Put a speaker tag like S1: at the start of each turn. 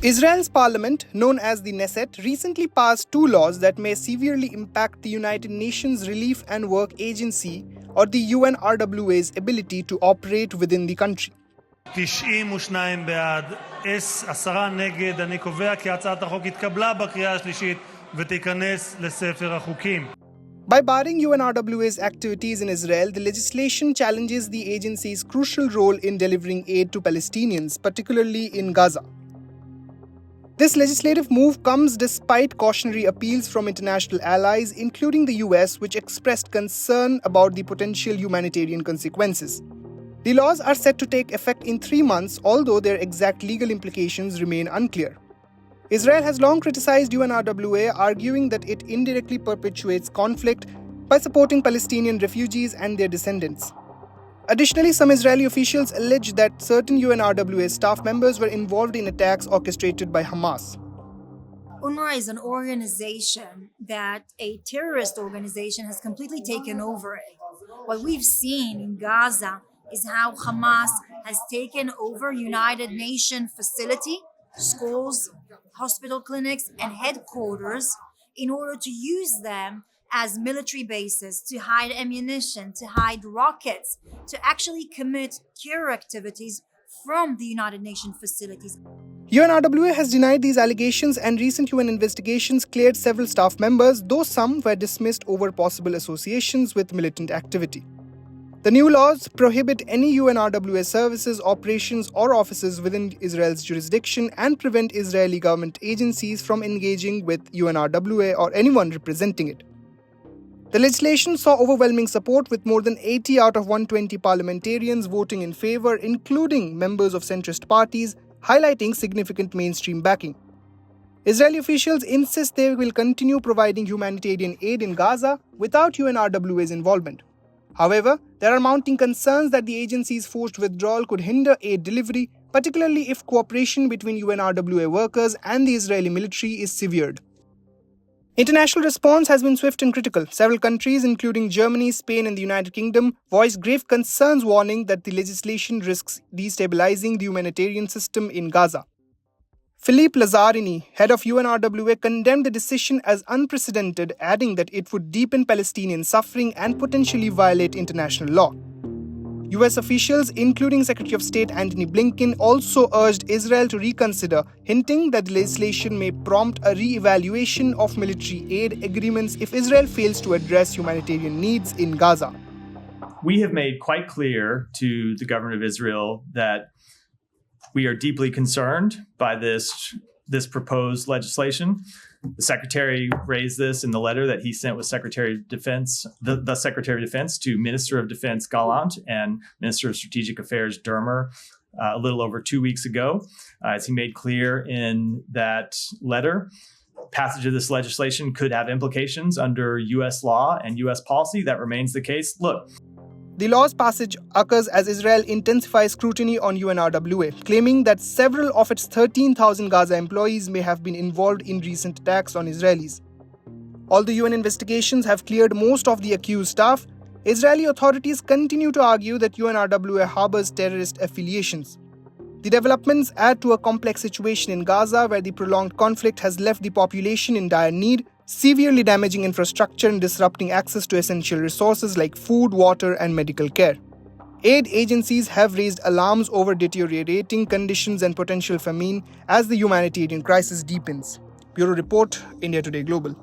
S1: Israel's parliament, known as the Knesset, recently passed two laws that may severely impact the United Nations Relief and Work Agency, or the UNRWA's ability to operate within the country.
S2: 92 בעד, 10 נגד. אני קובע כי הצעת החוק התקבלה בקריאה השלישית ותיכנס לספר החוקים.
S1: By barring UNRWA's activities in Israel, the legislation challenges the agency's crucial role in delivering aid to Palestinians, particularly in Gaza. This legislative move comes despite cautionary appeals from international allies, including the US, which expressed concern about the potential humanitarian consequences. The laws are set to take effect in 3 months, although their exact legal implications remain unclear. Israel has long criticized UNRWA, arguing that it indirectly perpetuates conflict by supporting Palestinian refugees and their descendants. Additionally, some Israeli officials allege that certain UNRWA staff members were involved in attacks orchestrated by Hamas.
S3: UNRWA is an organization that a terrorist organization has completely taken over it. What we've seen in Gaza is how Hamas has taken over United Nations facility, schools, hospital clinics, and headquarters in order to use them as military bases to hide ammunition, to hide rockets, to actually commit terror activities from the United Nations facilities.
S1: UNRWA has denied these allegations, and recent UN investigations cleared several staff members, though some were dismissed over possible associations with militant activity. The new laws prohibit any UNRWA services, operations, or offices within Israel's jurisdiction and prevent Israeli government agencies from engaging with UNRWA or anyone representing it. The legislation saw overwhelming support, with more than 80 out of 120 parliamentarians voting in favor, including members of centrist parties, highlighting significant mainstream backing. Israeli officials insist they will continue providing humanitarian aid in Gaza without UNRWA's involvement. However, there are mounting concerns that the agency's forced withdrawal could hinder aid delivery, particularly if cooperation between UNRWA workers and the Israeli military is severed. International response has been swift and critical. Several countries, including Germany, Spain, and the United Kingdom, voiced grave concerns, warning that the legislation risks destabilizing the humanitarian system in Gaza. Philippe Lazzarini, head of UNRWA, condemned the decision as unprecedented, adding that it would deepen Palestinian suffering and potentially violate international law. US officials, including Secretary of State Antony Blinken, also urged Israel to reconsider, hinting that the legislation may prompt a re-evaluation of military aid agreements if Israel fails to address humanitarian needs in Gaza.
S4: We have made quite clear to the government of Israel that we are deeply concerned by this proposed legislation. The Secretary raised this in the letter that he sent with Secretary of Defense, the Secretary of Defense, to Minister of Defense Gallant and Minister of Strategic Affairs Dermer a little over 2 weeks ago. As he made clear in that letter, passage of this legislation could have implications under U.S. law and U.S. policy. That remains the case. Look,
S1: the law's passage occurs as Israel intensifies scrutiny on UNRWA, claiming that several of its 13,000 Gaza employees may have been involved in recent attacks on Israelis. Although UN investigations have cleared most of the accused staff, Israeli authorities continue to argue that UNRWA harbors terrorist affiliations. The developments add to a complex situation in Gaza, where the prolonged conflict has left the population in dire need, severely damaging infrastructure and disrupting access to essential resources like food, water, and medical care. Aid agencies have raised alarms over deteriorating conditions and potential famine as the humanitarian crisis deepens. Bureau Report, India Today Global.